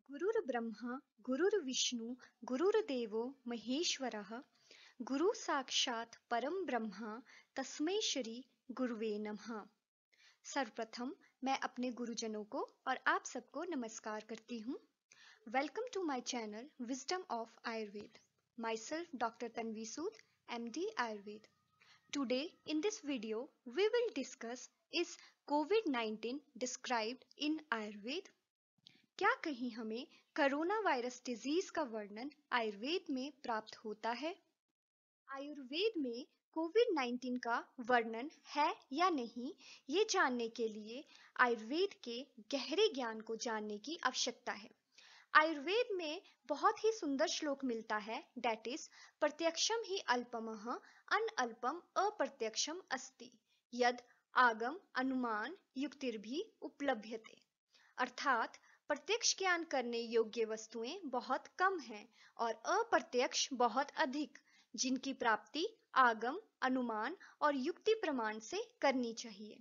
गुरुर्ब्रह्मा गुरुर्विष्णु गुरुर्देवो महेश्वरः गुरु साक्षात परम ब्रह्मा तस्मै श्री गुरुवे नमः। सर्वप्रथम मैं अपने गुरुजनों को और आप सबको नमस्कार करती हूँ। Welcome to my channel wisdom of Ayurveda. Myself doctor Tanvi Sood, MD Ayurveda. Today in this video we will discuss is COVID-19 described in Ayurveda? क्या कहीं हमें कोरोना वायरस डिजीज का वर्णन आयुर्वेद में प्राप्त होता है? आयुर्वेद में कोविड-19 का वर्णन है या नहीं, ये जानने के लिए आयुर्वेद के गहरे ज्ञान को जानने की आवश्यकता है। आयुर्वेद में बहुत ही सुंदर श्लोक मिलता है, दैट इज प्रत्यक्षम ही अल्पमः अनअल्पम अप्रत्यक्षम अस्ति यद आगम अनुमान युक्तिर्भि उपलभ्यते। अर्थात प्रत्यक्ष ज्ञान करने योग्य वस्तुएं बहुत कम हैं और अप्रत्यक्ष बहुत अधिक, जिनकी प्राप्ति आगम अनुमान और युक्ति प्रमाण से करनी चाहिए।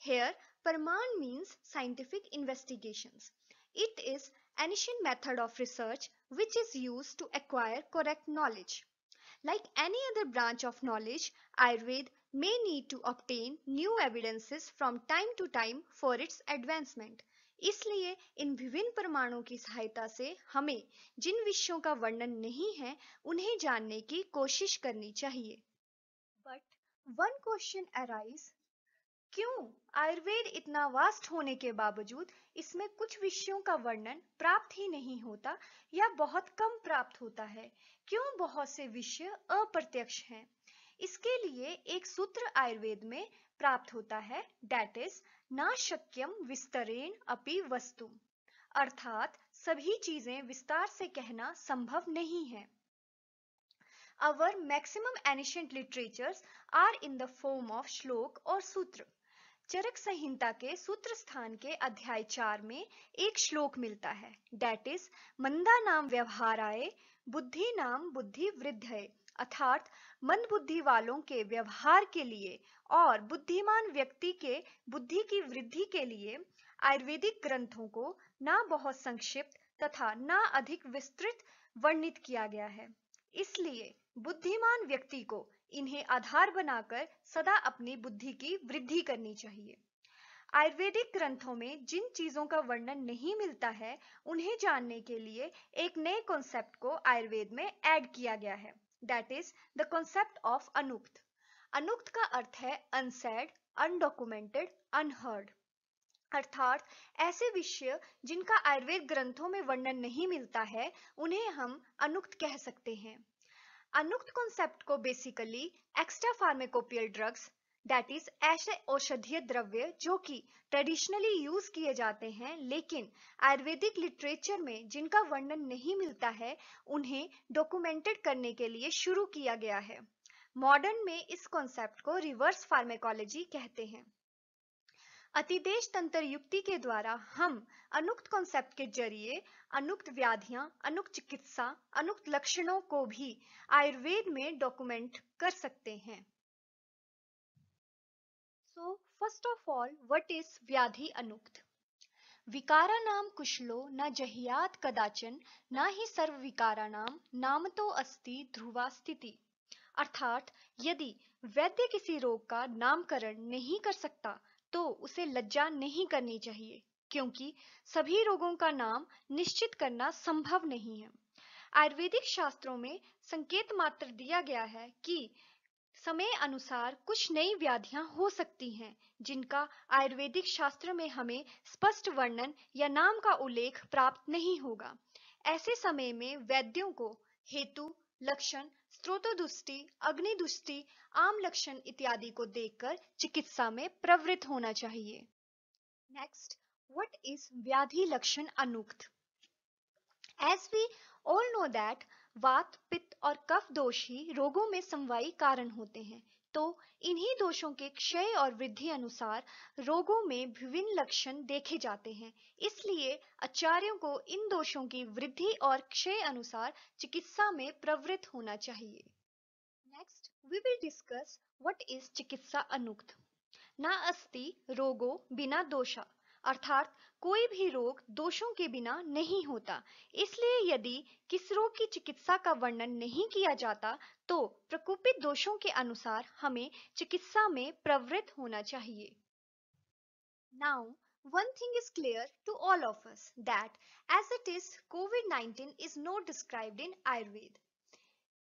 Here प्रमाण means scientific investigations. It is ancient method of research which is used to acquire correct knowledge. Like any other branch of knowledge, Ayurveda may need to obtain new evidences from time to time for its advancement. इसलिए इन विभिन्न प्रमाणों की सहायता से हमें जिन विषयों का वर्णन नहीं है उन्हें जानने की कोशिश करनी चाहिए। बट वन क्वेश्चन अराइज, क्यों आयुर्वेद इतना वास्ट होने के बावजूद इसमें कुछ विषयों का वर्णन प्राप्त ही नहीं होता या बहुत कम प्राप्त होता है? क्यों बहुत से विषय अप्रत्यक्ष हैं? इसके लिए एक सूत्र आयुर्वेद में प्राप्त होता है, दैट इज न शक्यम विस्तरेण अपि वस्तु। अर्थात सभी चीजें विस्तार से कहना संभव नहीं है। Our maximum ancient literatures are in the form of श्लोक और सूत्र। चरक संहिता के सूत्र स्थान के अध्याय 4 में एक श्लोक मिलता है, दैट इज मंदा नाम व्यवहाराय बुद्धि नाम बुद्धि वृद्धये। अर्थात मंद बुद्धि वालों के व्यवहार के लिए और बुद्धिमान व्यक्ति के बुद्धि की वृद्धि के लिए आयुर्वेदिक ग्रंथों को ना बहुत संक्षिप्त तथा ना अधिक विस्तृत वर्णित किया गया है। इसलिए बुद्धिमान व्यक्ति को इन्हें आधार बनाकर सदा अपनी बुद्धि की वृद्धि करनी चाहिए। आयुर्वेदिक ग्रंथों में जिन चीजों का वर्णन नहीं मिलता है उन्हें जानने के लिए एक नए कॉन्सेप्ट को आयुर्वेद में ऐड किया गया है, that is the concept of अनुक्त। अनुक्त का अर्थ है अनसेड, अनडॉक्यूमेंटेड, अनहर्ड। अर्थात ऐसे विषय जिनका आयुर्वेद ग्रंथों में वर्णन नहीं मिलता है उन्हें हम अनुक्त कह सकते हैं। अनुक्त कॉन्सेप्ट को basically extra pharmacopoeial drugs, that is ऐसे औषधीय द्रव्य जो कि ट्रेडिशनली यूज किए जाते हैं लेकिन आयुर्वेदिक लिटरेचर में जिनका वर्णन नहीं मिलता है, उन्हें डॉक्यूमेंटेड करने के लिए शुरू किया गया है। मॉडर्न में इस कॉन्सेप्ट को रिवर्स फार्मेकोलॉजी कहते हैं। अतिदेश तंत्र युक्ति के द्वारा हम अनुक्त कॉन्सेप्ट के जरिए अनुक्त व्याधियां, अनुक्त चिकित्सा, अनुक्त लक्षणों को भी आयुर्वेद में डॉक्यूमेंट कर सकते हैं। So first of all, what is व्याधि अनुक्त? विकारानाम कुशलो न जहियात कदाचन न ही सर्व विकारानाम नामतो अस्ति ध्रुवा स्थिति। अर्थात यदि वैद्य किसी रोग का नामकरण नहीं कर सकता तो उसे लज्जा नहीं करनी चाहिए, क्योंकि सभी रोगों का नाम निश्चित करना संभव नहीं है। आयुर्वेदिक शास्त्रों में संकेत मात्र दिया गया है कि समय अनुसार कुछ नई व्याधियां हो सकती हैं जिनका आयुर्वेदिक शास्त्र में हमें स्पष्ट वर्णन या नाम का उल्लेख प्राप्त नहीं होगा। ऐसे समय में वैद्यों को हेतु, लक्षण, स्रोतोदुष्टि, अग्निदुष्टि, आम लक्षण इत्यादि को देखकर चिकित्सा में प्रवृत्त होना चाहिए। नेक्स्ट, व्हाट इज व्याधि लक्षण अनुक्त? As we all know that वात, पित्त और कफ दोष ही रोगों में समवायी कारण होते हैं, तो इन्हीं दोषों के क्षय और वृद्धि अनुसार रोगों में विभिन्न लक्षण देखे जाते हैं। इसलिए आचार्यों को इन दोषों की वृद्धि और क्षय अनुसार चिकित्सा में प्रवृत्त होना चाहिए। Next, we will discuss what is चिकित्सा अनुक्त। ना अस्ति रोगो बिना दोषा। अर्थात कोई भी रोग दोषों के बिना नहीं होता। इसलिए यदि किस रोग की चिकित्सा का वर्णन नहीं किया जाता तो प्रकोपित दोषों के अनुसार हमें चिकित्सा में प्रवृत्त होना चाहिए। Now, one thing is clear to all of us that as it is, COVID-19 is not described in Ayurveda.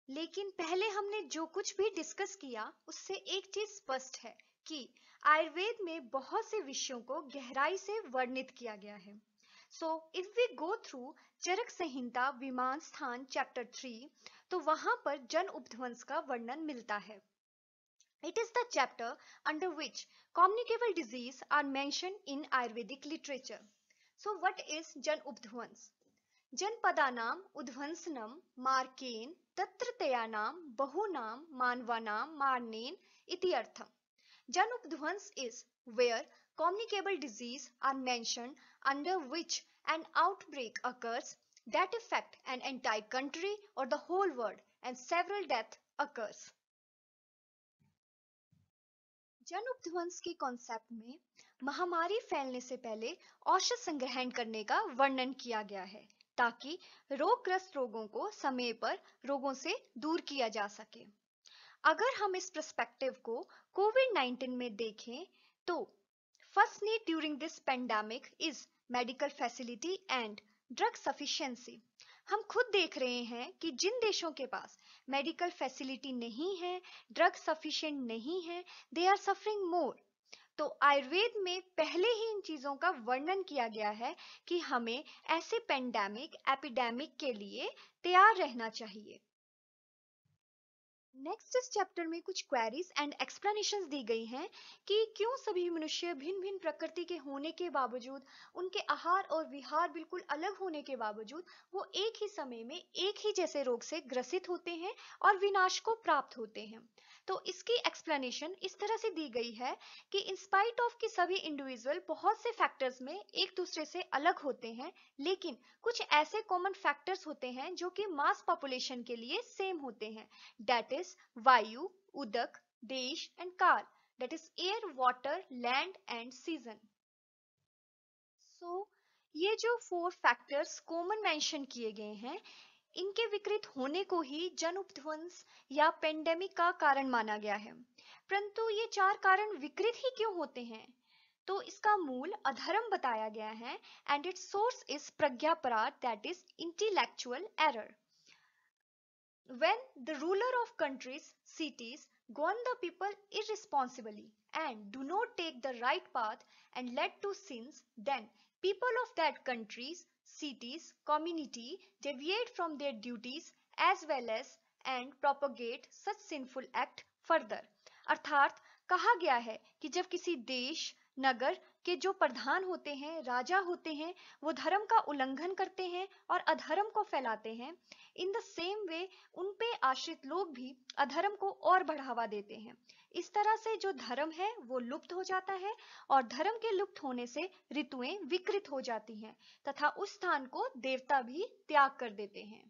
लेकिन पहले हमने जो कुछ भी डिस्कस किया उससे एक चीज स्पष्ट है कि आयुर्वेद में बहुत से विषयों को गहराई से वर्णित किया गया है। So if we go through Charaka Samhita Vimana Sthana chapter 3 तो वहां पर जन उपध्वंस का वर्णन मिलता है। It is the chapter under which communicable disease are mentioned in Ayurvedic literature. So what is Jan Updhvans? जनपदानाम उद्ध्वंसनम Marken तत्र तयानाम बहुनाम मानवानाम मारनेन इति अर्थम। जन उपध्वंस is where communicable disease are mentioned under which an outbreak occurs that affect an entire country or the whole world and several death occurs. जन उपध्वंस के concept में महामारी फैलने से पहले औषध संग्रहण करने का वर्णन किया गया है ताकि रोगग्रस्त रोगों को समय पर रोगों से दूर किया जा सके। अगर हम इस पर्सपेक्टिव को कोविड-19 में देखें तो first need during this pandemic is medical facility and drug sufficiency. हम खुद देख रहे हैं कि जिन देशों के पास मेडिकल फैसिलिटी नहीं है, ड्रग सफिशिएंट नहीं है, दे आर सफरिंग मोर। तो आयुर्वेद में पहले ही इन चीजों का वर्णन किया गया है कि हमें ऐसे पेंडेमिक एपिडेमिक के लिए तैयार रहना चाहिए। नेक्स्ट इस चैप्टर में कुछ क्वेरीज एंड एक्सप्लेनेशंस दी गई हैं कि क्यों सभी मनुष्य भिन्न भिन्न प्रकृति के होने के बावजूद, उनके आहार और विहार बिल्कुल अलग होने के बावजूद वो एक ही समय में एक ही जैसे रोग से ग्रसित होते हैं और विनाश को प्राप्त होते हैं। तो इसकी एक्सप्लेनेशन इस तरह से दी गई है कि इन स्पाइट ऑफ कि सभी इंडिविजुअल बहुत से फैक्टर्स में एक दूसरे से अलग होते हैं, लेकिन कुछ ऐसे कॉमन फैक्टर्स होते हैं जो कि मास पॉपुलेशन के लिए सेम होते हैं। That is Vayu, Udak, Desh and Kal. That is air, water, land and season. So ये जो 4 फैक्टर्स कॉमन मेंशन किए गए हैं इनके विकृत होने को ही जन उपध्वंस या पेंडेमिक का कारण माना गया है। परंतु ये 4 कारण विकृत ही क्यों होते हैं? तो इसका मूल अधर्म बताया गया है एंड इट्स सोर्स इज प्रज्ञापराध that is intellectual error. When the ruler of countries, cities, govern the people irresponsibly and do not take the right path and led to sins, then people of that countries, cities, community deviate from their duties as well as and propagate such sinful act further. अर्थात कहा गया है कि जब किसी देश नगर के जो प्रधान होते हैं, राजा होते हैं, वो धर्म का उल्लंघन करते हैं और अधर्म को फैलाते हैं, इन द सेम वे उन पे आश्रित लोग भी अधर्म को और बढ़ावा देते हैं। इस तरह से जो धर्म है वो लुप्त हो जाता है और धर्म के लुप्त होने से ऋतुएं विकृत हो जाती हैं तथा उस स्थान को देवता भी त्याग कर देते हैं।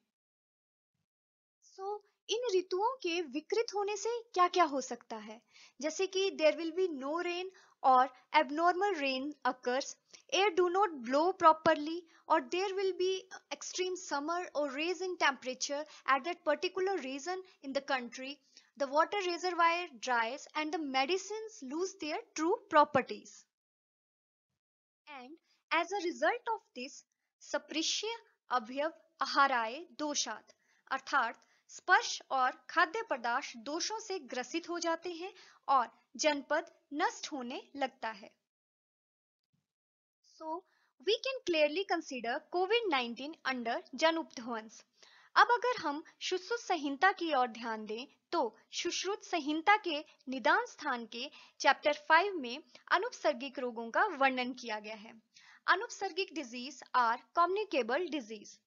इन ऋतुओं के विकृत होने से क्या क्या हो सकता है? जैसे कि there will be no rain और abnormal rain occurs, air do not blow properly और there will be extreme summer और raise in temperature at that particular region in the country, the water reservoir dries and the medicines lose their true properties. And as a result of this, सप्रिश्य अवयव आहाराय दोषात अर्थात स्पर्श और खाद्य पदार्थ दोषों से ग्रसित हो जाते हैं और जनपद नष्ट होने लगता है। So we can clearly consider COVID-19 under जन उपध्वंस। अब अगर हम सुश्रुत संहिता की ओर ध्यान दें तो सुश्रुत संहिता के निदान स्थान के चैप्टर 5 में अनुपसर्गिक रोगों का वर्णन किया गया है। अनुपसर्गिक डिजीज आर कम्युनिकेबल डिजीज।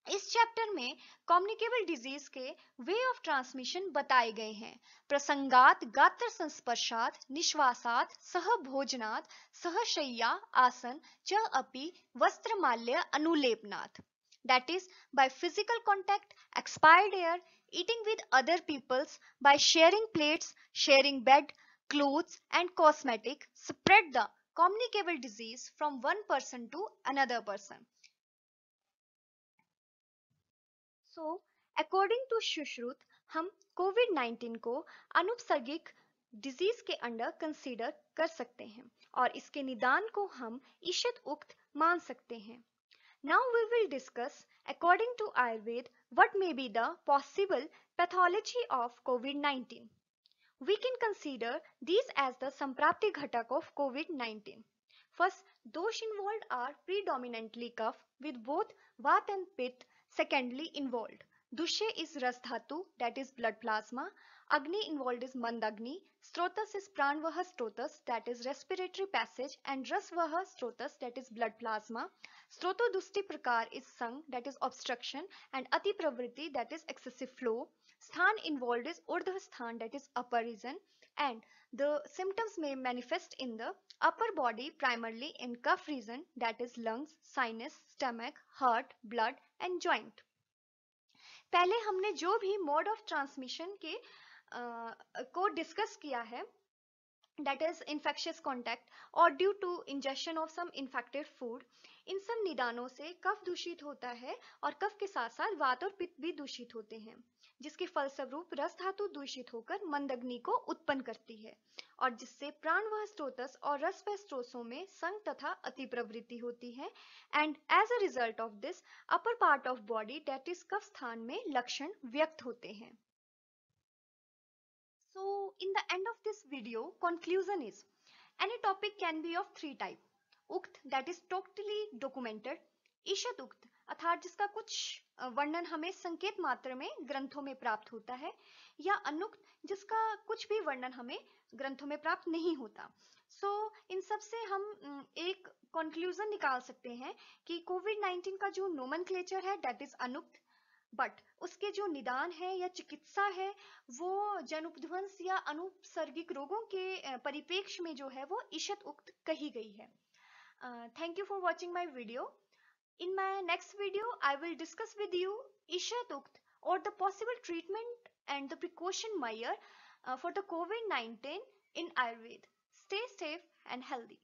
इस चैप्टर में कम्युनिकेबल डिजीज के वे ऑफ ट्रांसमिशन बताए गए हैं। प्रसंगात गात्र संस्पर्शात निश्वासात सह भोजनात सह शय्या आसन च अपि वस्त्रमाल्य अनुलेपनात्। That is by physical contact, expired air, eating with other peoples, by sharing plates, sharing bed, clothes and cosmetic, spread the communicable disease from one person to another person. So, according to Sushruta, हम कोविड-19 को अनुपसर्गिक disease के under consider कर सकते हैं और इसके निदान को हम ईशत उक्त मान सकते हैं. Now we will discuss, according to Ayurveda, what may be the possible pathology of COVID-19. We can consider these as the Samprapti Ghatak of COVID-19. First, those involved are predominantly cough with both Vat and Pitta secondly involved. Dushe is Ras Dhatu, that is blood plasma. Agni involved is Mandagni. Strotas is Pranvaha Strotas, that is respiratory passage, and Rasvaha Strotas, that is blood plasma. Stroto Dusti Prakar is Sang, that is obstruction, and Ati Pravriti, that is excessive flow. Sthan involved is Urdhva Sthan, that is upper region, and the symptoms may manifest in the upper body primarily in cough region, that is lungs, sinus, stomach, heart, blood and joint. पहले हमने जो भी mode of transmission के को discuss किया है, that is infectious contact or due to ingestion of some infected food, इन सब निदानों से कफ दूषित होता है और कफ के साथ साथ वात और पित्त भी दूषित होते हैं, जिसके फलस्वरूप रस धातु दूषित होकर मंदग्नि को उत्पन्न करती है और जिससे प्राणवाह स्रोतस और रसवह स्रोतों में संग तथा अति प्रवृत्ति होती है. And as a result of this upper part of body that is कफ स्थान में लक्षण व्यक्त होते हैं. So in the end of this video, conclusion is, any topic can be of three type. उक्त that is totally documented, ईशत उक्त अर्थात जिसका कुछ वर्णन हमें संकेत मात्र में ग्रंथों में प्राप्त होता है, या अनुक्त जिसका कुछ भी वर्णन हमें ग्रंथों में प्राप्त नहीं होता. सो इन सब से हम एक कंक्लूजन निकाल सकते हैं कि कोविड-19 का जो नोमेनक्लेचर है दैट इज अनुक्त, बट उसके जो निदान है या चिकित्सा है वो जनुपध्वंस या अनुपसर्गिक रोगों के परिप्रेक्ष्य में जो है वो ईशत उक्त कही गई है. Thank you for watching my video. In my next video, I will discuss with you ईशत उक्त or the possible treatment and the precaution measure for the COVID-19 in Ayurveda. Stay safe and healthy.